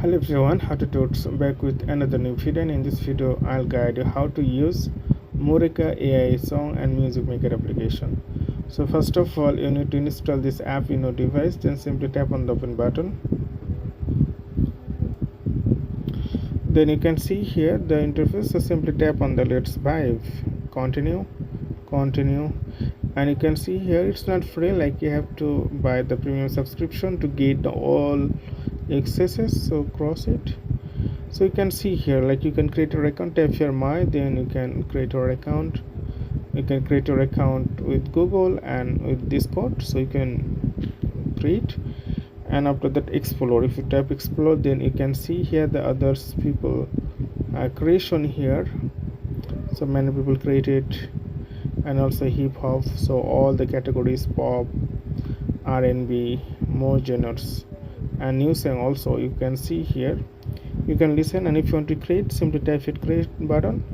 Hello everyone, how to Tuts back with another new video, and in this video I'll guide you how to use Mureka AI song and music maker application. So first of all, you need to install this app in your device, then simply tap on the open button. Then you can see here the interface, so simply tap on the let's buy, continue, and you can see here it's not free, like you have to buy the premium subscription to get all accesses, so cross it. So you can see here, like you can create your account, tap here my, then you can create your account. You can create your account with Google and with Discord, so you can create. And after that, explore. If you tap explore, then you can see here the others people creation here. So many people created, and also hip hop, so all the categories: pop, R&B, more genres, and new song also you can see here. You can listen, and if you want to create, simply tap hit create button.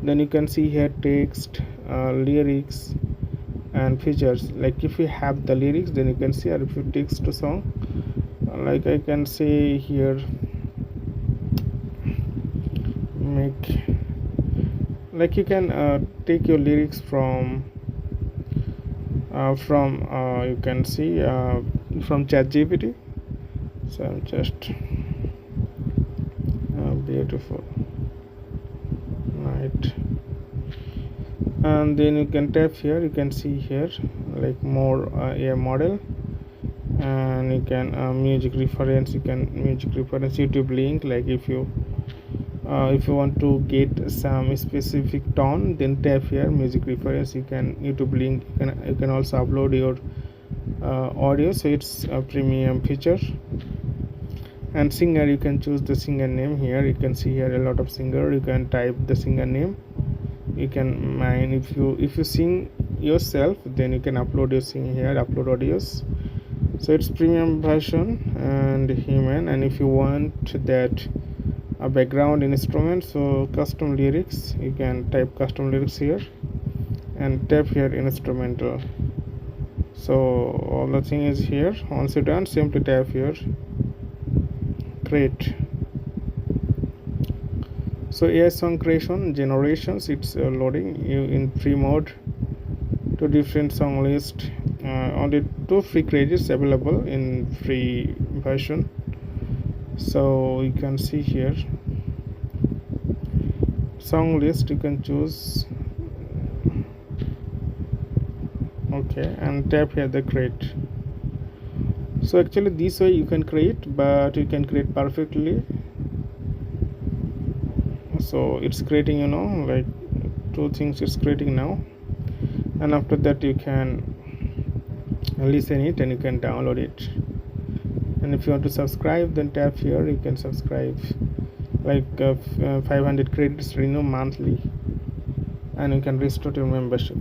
Then you can see here text, lyrics and features. Like if you have the lyrics, then you can see, or if you text to song, like I can say here, make, like you can take your lyrics from you can see from ChatGPT. So I'm just beautiful night, and then you can tap here. You can see here like more a model, and you can music reference. You can music reference YouTube link. Like if you want to get some specific tone, then tap here music reference. You can YouTube link. You can also upload your audio, so it's a premium feature. And singer, you can choose the singer name here. You can see here a lot of singer. You can type the singer name. You can mine, if you sing yourself, then you can upload your sing here, upload audios. So it's premium version and human. And if you want that a background instrument, so custom lyrics, you can type custom lyrics here and tap here instrumental. So all the thing is here. Once you're done, simply tap here create. So AI song creation generations, it's loading you in free mode to different song list. Only 2 free credits available in free version. So you can see here song list, you can choose, okay, and tap here the create. So actually this way you can create, but you can create perfectly. So it's creating, like 2 things it's creating now, and after that you can listen it and you can download it. And if you want to subscribe, then tap here, you can subscribe, like 500 credits renew monthly, and you can restore your membership.